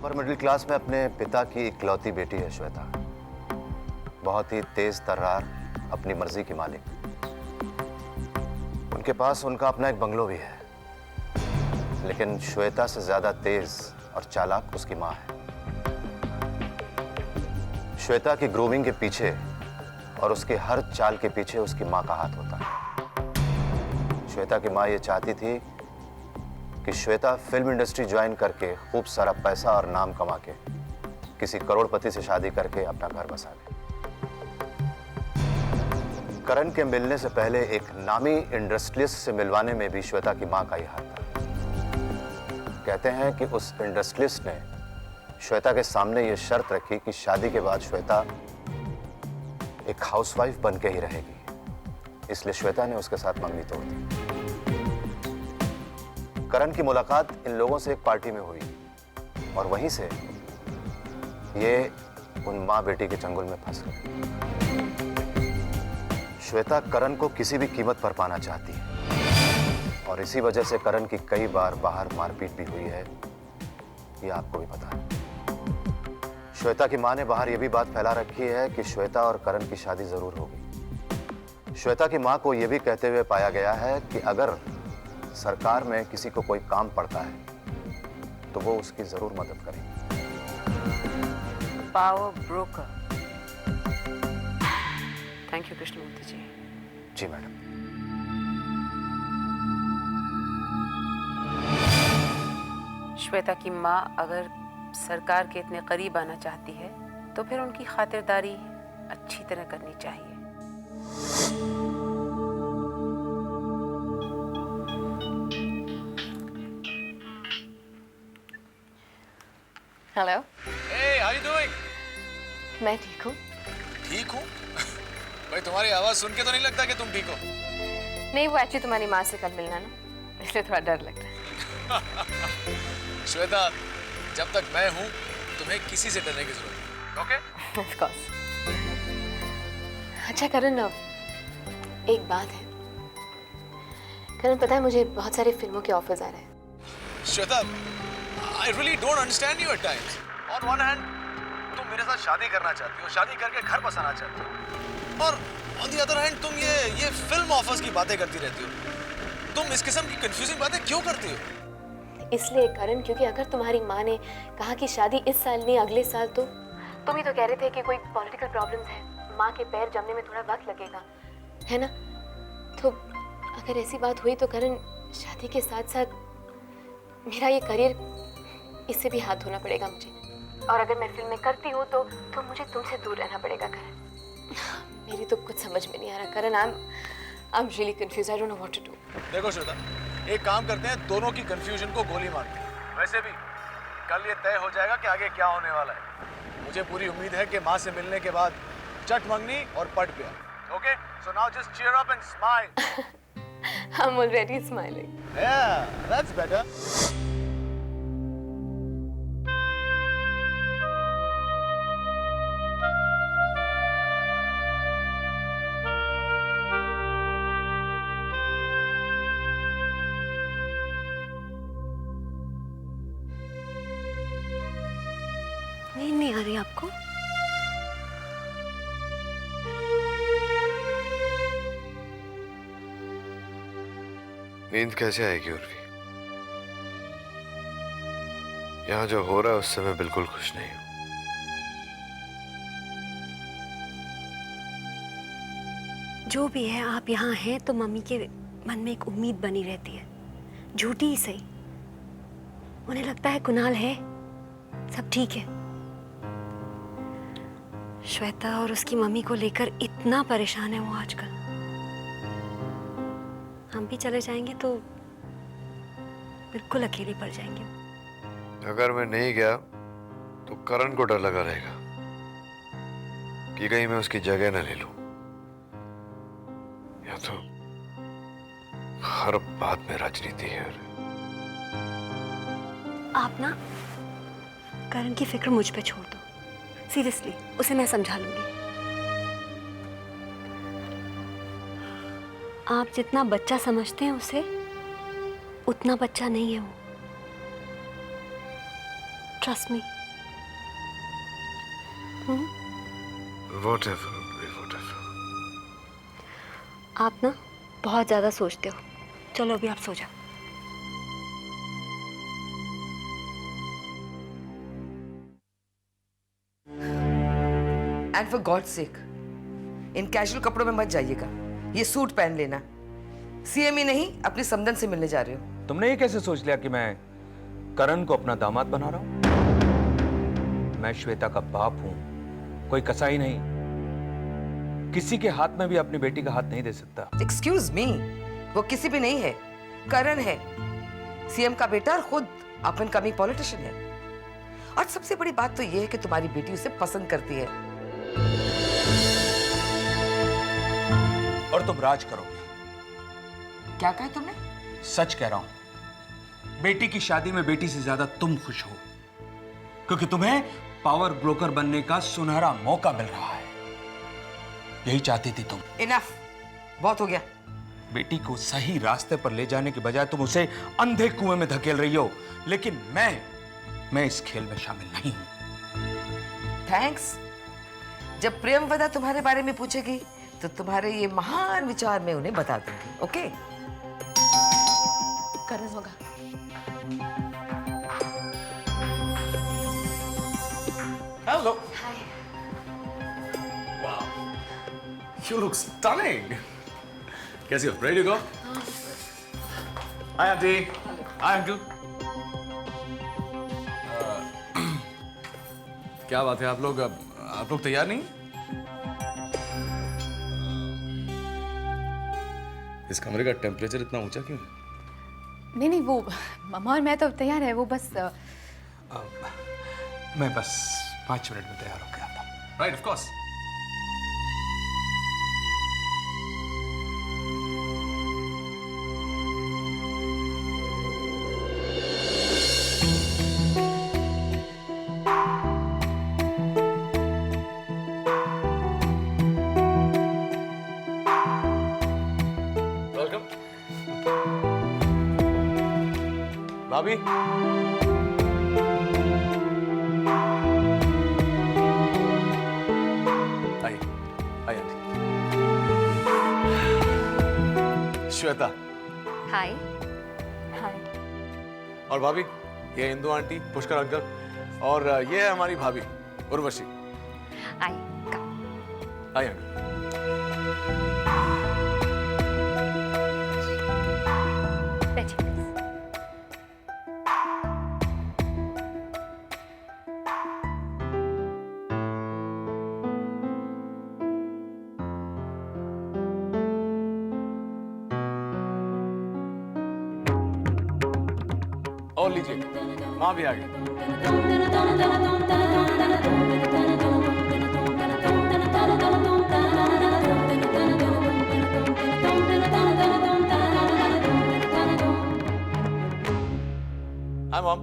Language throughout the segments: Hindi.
अपर मिडिल क्लास में अपने पिता की इकलौती बेटी है श्वेता। बहुत ही तेज तर्रार, अपनी मर्जी की मालिक। उनके पास उनका अपना एक बंगलो भी है, लेकिन श्वेता से ज्यादा तेज और चालाक उसकी मां है। श्वेता की ग्रूमिंग के पीछे और उसके हर चाल के पीछे उसकी मां का हाथ होता है। श्वेता की मां ये चाहती थी कि श्वेता फिल्म इंडस्ट्री ज्वाइन करके खूब सारा पैसा और नाम कमा के किसी करोड़पति से शादी करके अपना घर बसा ले। करण के मिलने से पहले एक नामी इंडस्ट्रियलिस्ट से मिलवाने में भी श्वेता की मां का ही हाथ था। कहते हैं कि उस इंडस्ट्रियलिस्ट ने श्वेता के सामने यह शर्त रखी कि शादी के बाद श्वेता एक हाउसवाइफ बन के ही रहेगी, इसलिए श्वेता ने उसके साथ मंगनी तोड़ दी। करण की मुलाकात इन लोगों से एक पार्टी में हुई और वहीं से ये उन मां बेटी के चंगुल में फंस गए। श्वेता करण को किसी भी कीमत पर पाना चाहती है और इसी वजह से करण की कई बार बाहर मारपीट भी हुई है, ये आपको भी पता है। श्वेता की मां ने बाहर यह भी बात फैला रखी है कि श्वेता और करण की शादी जरूर होगी। श्वेता की मां को यह भी कहते हुए पाया गया है कि अगर सरकार में किसी को कोई काम पड़ता है तो वो उसकी जरूर मदद करेगी। Power broker. Thank you Krishnamurthy ji. जी मैडम। श्वेता की माँ अगर सरकार के इतने करीब आना चाहती है तो फिर उनकी खातिरदारी अच्छी तरह करनी चाहिए। Hello. Hey, how you doing? मैं ठीक हूँ। ठीक हूँ? भाई तुम्हारी आवाज सुन के तो नहीं लगता कि तुम ठीक हो। नहीं, वो एक्चुअली तुम्हारी माँ से कल मिलना ना, इसलिए थोड़ा डर लगता है। श्वेता, जब तक मैं हूँ तुम्हें किसी से डरने की जरूरत नहीं। ओके? Of course। अच्छा करण, एक बात है। करण, पता है मुझे बहुत सारी फिल्मों के ऑफर्स आ रहे हैं। Shweta, I really don't understand you at times. On one hand, तुम मेरे साथ शादी करना चाहती हो, शादी करके घर बसाना चाहती हो, और on the other hand तुम ये फिल्म ऑफर्स की बातें करती रहती हो। तुम इस किस्म की कंफ्यूजिंग बातें क्यों करती हो? इसलिए करण, क्योंकि अगर तुम्हारी माँ ने कहा कि शादी इस साल नहीं अगले साल, तो तुम ही तो कह रहे थे कि कोई पॉलिटिकल प्रॉब्लम्स है, माँ के पैर जमने में थोड़ा वक्त लगेगा, है ना? तो अगर ऐसी बात हुई तो करण, शादी के साथ साथ मेरा ये करियर, इससे भी हाथ धोना पड़ेगा मुझे। और अगर मैं फिल्म में करती हूँ तो मुझे तुमसे दूर रहना पड़ेगा करण। मेरी तो कुछ समझ में नहीं आ रहा करण। I'm really confused. I don't know what to do. देखो श्वेता, एक काम करते हैं, दोनों की कंफ्यूजन को गोली मारते हैं। वैसे भी कल ये तय हो जाएगा कि आगे क्या होने वाला है। मुझे पूरी उम्मीद है कि माँ से मिलने के बाद चट मंगनी और पट प्यार। Okay? So now just cheer up and smile. I'm already smiling. Yeah, that's better. नींद नहीं आ रही आपको? नींद कैसे आएगी उर्वी? यहाँ जो हो रहा है उससे मैं बिल्कुल खुश नहीं हूं। जो भी है, आप यहाँ हैं तो मम्मी के मन में एक उम्मीद बनी रहती है, झूठी ही सही। उन्हें लगता है कुणाल है, सब ठीक है। श्वेता और उसकी मम्मी को लेकर इतना परेशान है वो आजकल। हम भी चले जाएंगे तो बिल्कुल अकेले पड़ जाएंगे। अगर मैं नहीं गया तो करण को डर लगा रहेगा कि कहीं मैं उसकी जगह न ले लूं, या तो हर बात में राजनीति है। आप ना करण की फिक्र मुझ पे छोड़ दो, सीरियसली, उसे मैं समझा लूंगी। आप जितना बच्चा समझते हैं उसे, उतना बच्चा नहीं है वो। Trust me. Whatever, whatever. आप ना बहुत ज़्यादा सोचते हो। चलो अभी आप सो जाओ। And for God sake in casual कपड़ों में मत जाइएगा। ये सूट पहन लेना। सीएम ही नहीं, अपनी समधन से मिलने जा रहे हो। तुमने ये कैसे सोच लिया कि मैं करण को अपना दामाद बना रहा हूं? मैं श्वेता का बाप हूं, कोई कसाई नहीं। किसी के हाथ में भी अपनी बेटी का हाथ नहीं दे सकता। एक्सक्यूज मी, वो किसी भी नहीं है, करण है, सीएम का बेटा और खुद अप एंड कमिंग पॉलिटिशियन है। और सबसे बड़ी बात तो ये है कि तुम्हारी बेटी उसे पसंद करती है। और तुम राज करोगे। क्या कहा तुमने? सच कह रहा हूं, बेटी की शादी में बेटी से ज्यादा तुम खुश हो, क्योंकि तुम्हें पावर ब्रोकर बनने का सुनहरा मौका मिल रहा है। यही चाहती थी तुम। इनफ, बहुत हो गया। बेटी को सही रास्ते पर ले जाने के बजाय तुम उसे अंधे कुएं में धकेल रही हो। लेकिन मैं इस खेल में शामिल नहीं हूं। थैंक्स। जब प्रेमवदा तुम्हारे बारे में पूछेगी तो तुम्हारे ये महान विचार मैं उन्हें बता दूंगी। ओके? करण होगा। Hello. Hi. Wow. You look stunning. कैसी हो? Ready to go? Hi auntie. Hi uncle. क्या बात है, आप लोग तैयार नहीं? इस कमरे का टेम्परेचर इतना ऊंचा क्यों है? नहीं, वो मम्मा और मैं तो तैयार है। वो बस मैं बस 5 मिनट में तैयार होकर आता हूं। Right, of course. Welcome. भाभी। श्वेता। हाय। हाय। और भाभी, ये इंदु आंटी, पुष्कर अंकल, और ये है हमारी भाभी उर्वशी। आई हाय अंकल। बैठिए प्लीज। और लीजिए, माँ भी आ गई। Hi mom.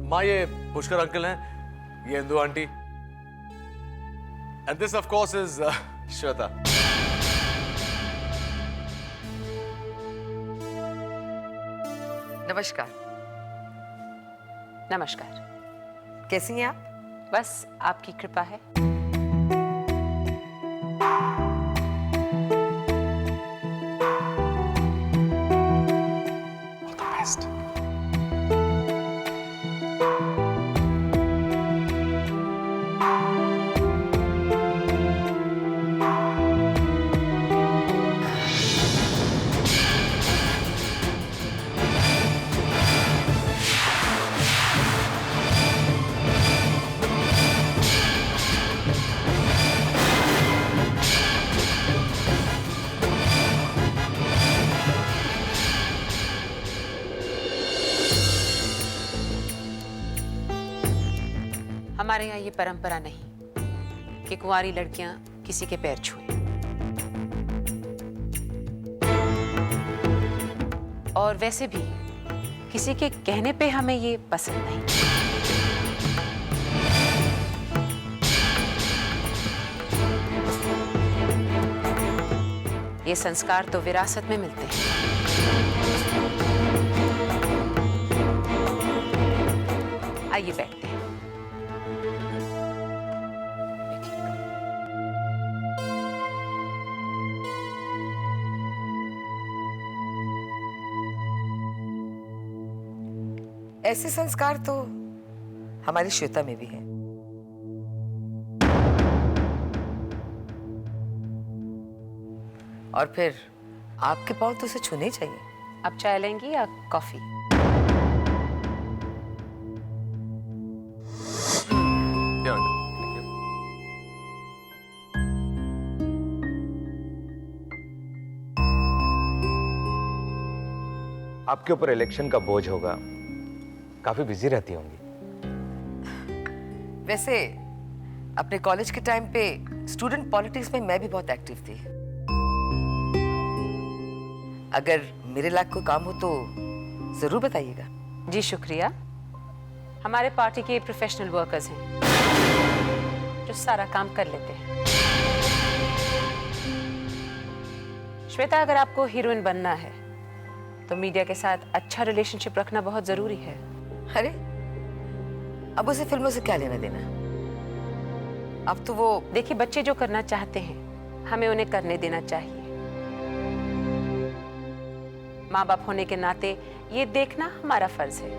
माँ, ये पुष्कर अंकल हैं, ये Indu aunty, and this of course is Shweta. नमस्कार। नमस्कार। कैसी हैं आप? बस आपकी कृपा है। All the best. हमारे यहाँ ये परंपरा नहीं कि कुंवारी लड़कियां किसी के पैर छुएं। और वैसे भी किसी के कहने पे हमें ये पसंद नहीं। ये संस्कार तो विरासत में मिलते हैं। आइए बैठते हैं। ऐसे संस्कार तो हमारी श्वेता में भी है। और फिर आपके पाँव तो उसे छूने ही चाहिए। आप चाय लेंगी या कॉफी? आपके ऊपर इलेक्शन का बोझ होगा, काफी बिजी रहती होंगी। वैसे अपने कॉलेज के टाइम पे स्टूडेंट पॉलिटिक्स में मैं भी बहुत एक्टिव थी। अगर मेरे लायक कोई काम हो तो जरूर बताइएगा। जी शुक्रिया। हमारे पार्टी के प्रोफेशनल वर्कर्स हैं जो सारा काम कर लेते हैं। श्वेता, अगर आपको हीरोइन बनना है तो मीडिया के साथ अच्छा रिलेशनशिप रखना बहुत जरूरी है। अरे अब उसे फिल्मों से क्या लेना देना? अब तो वो देखिए, बच्चे जो करना चाहते हैं हमें उन्हें करने देना चाहिए। माँ बाप होने के नाते ये देखना हमारा फर्ज है।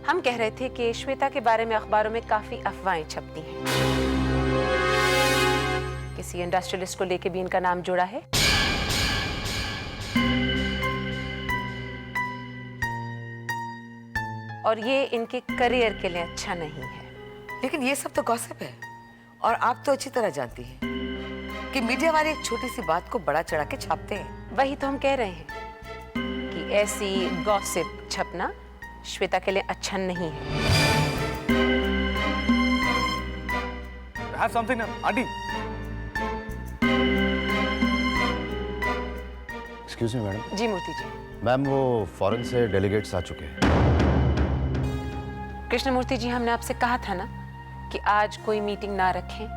हम कह रहे थे कि श्वेता के बारे में अखबारों में काफी अफवाहें छपती हैं। किसी इंडस्ट्रियलिस्ट को लेके भी इनका नाम जुड़ा है। और ये इनके करियर के लिए अच्छा नहीं है। लेकिन ये सब तो गॉसिप है और आप तो अच्छी तरह जानती हैं कि मीडिया वाले एक छोटी सी बात को बड़ा चढ़ा के छापते हैं। वही तो हम कह रहे हैं कि ऐसी गॉसिप छपना श्वेता के लिए अच्छा नहीं है। Have something, aunty. Excuse me madam. जी मूर्ति जी। मैम, वो फॉरेन से डेलीगेट्स आ चुके हैं। कृष्णमूर्ति जी, हमने आपसे कहा था ना कि आज कोई मीटिंग ना रखें।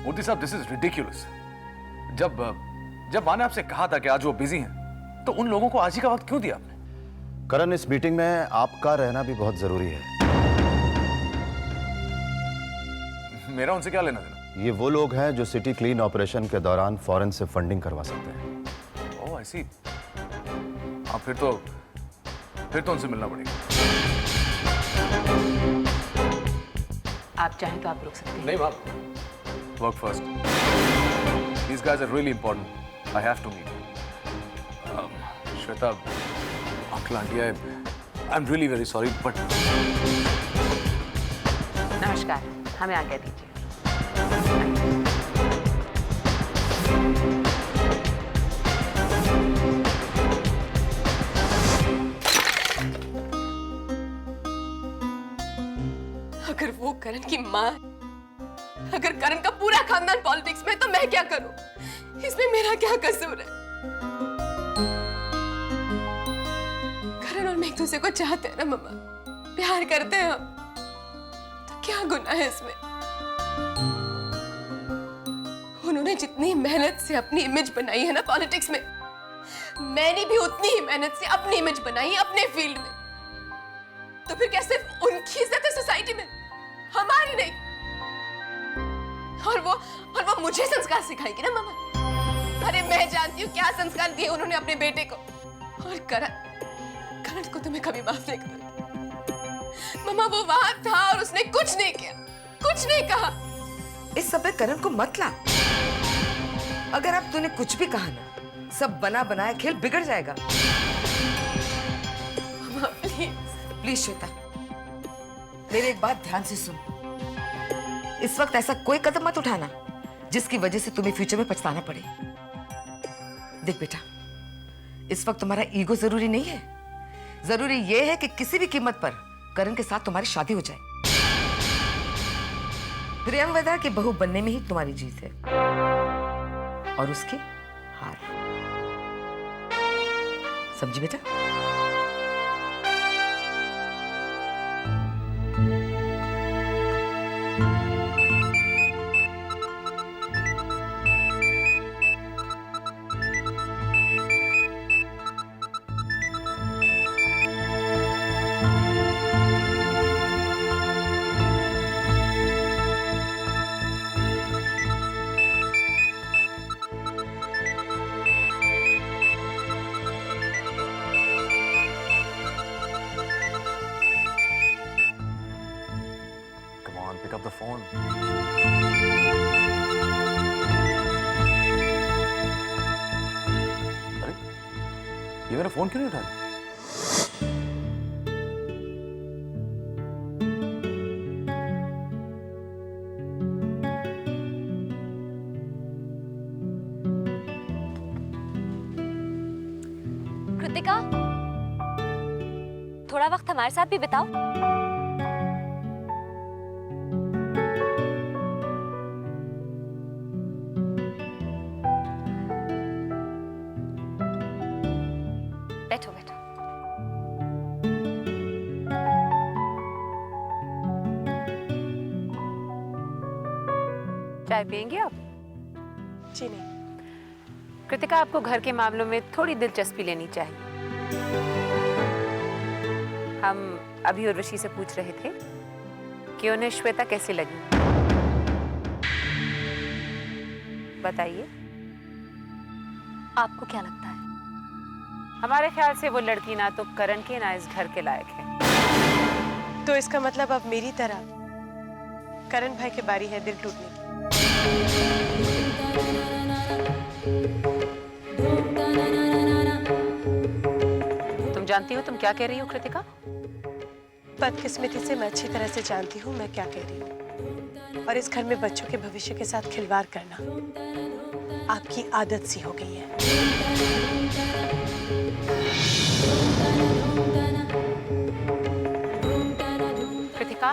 मूर्ति साहब, दिस इज रिडिकुलस। जब माँ ने आपसे कहा था कि आज वो बिजी हैं, तो उन लोगों को आज ही का वक्त क्यों दिया आपने? करण, इस मीटिंग में आपका रहना भी बहुत जरूरी है। मेरा उनसे क्या लेना देना? ये वो लोग हैं जो सिटी क्लीन ऑपरेशन के दौरान फॉरेन से फंडिंग करवा सकते हैं। ओह, आई सी। हाँ, फिर तो उनसे मिलना पड़ेगा। आप चाहें तो आप रुक सकते हैं। नहीं बाप, work first. These guys are really important. I have to meet. Shweta, Uncle Auntie, I'm really very sorry, but नमस्कार, हमें आज्ञा दीजिए। अगर वो करण की माँ, अगर करण का पूरा खानदान पॉलिटिक्स में, तो मैं क्या करूं? इसमें मेरा क्या कसूर है? करण और मैं एक दूसरे को चाहते हैं ना मम्मा, प्यार करते हैं हम, तो क्या गुनाह है इसमें? उन्होंने जितनी मेहनत से अपनी इमेज बनाई है ना पॉलिटिक्स में, मैंने भी उतनी ही मेहनत से अपनी इमेज बनाई अपने फील्ड में। तो फिर क्या सिर्फ उनकी इज्जत है सोसाइटी में, हमारी नहीं? और वो मुझे संस्कार सिखाएगी ना मामा। अरे मैं जानती हूँ क्या संस्कार दिए उन्होंने अपने बेटे को। और करण को तो मैं कभी माफ नहीं करूंगी मामा। वो वहां था और उसने कुछ नहीं किया, कुछ नहीं कहा। इस सब में करण को मत ला। अगर अब तूने कुछ भी कहा ना, सब बना बनाया खेल बिगड़ जाएगा। मामा प्लीज। प्लीज श्वेता, मेरी एक बात ध्यान से सुन। इस वक्त ऐसा कोई कदम मत उठाना जिसकी वजह से तुम्हें फ्यूचर में पछताना पड़े। देख बेटा, इस वक्त तुम्हारा ईगो जरूरी नहीं है। जरूरी यह है कि किसी भी कीमत पर करण के साथ तुम्हारी शादी हो जाए। प्रियंवदा की बहू बनने में ही तुम्हारी जीत है और उसकी हार। समझी बेटा? फोन। अरे ये मेरा फोन क्यों नहीं उठा रहा? कृतिका, थोड़ा वक्त हमारे साथ भी बिताओ। बैठो बैठो। चाय पियेंगे आप? जी नहीं। कृतिका, आपको घर के मामलों में थोड़ी दिलचस्पी लेनी चाहिए। हम अभी उर्वशी से पूछ रहे थे कि उन्हें श्वेता कैसी लगी। बताइए। आपको क्या लगता है? हमारे ख्याल से वो लड़की ना तो करण के ना इस घर के लायक है। तो इसका मतलब अब मेरी तरह करण भाई की बारी है दिल टूटने की। तुम जानती हो तुम क्या कह रही हो कृतिका? बदकिस्मती से मैं अच्छी तरह से जानती हूँ मैं क्या कह रही हूँ। और इस घर में बच्चों के भविष्य के साथ खिलवाड़ करना आपकी आदत सी हो गई है। कृतिका,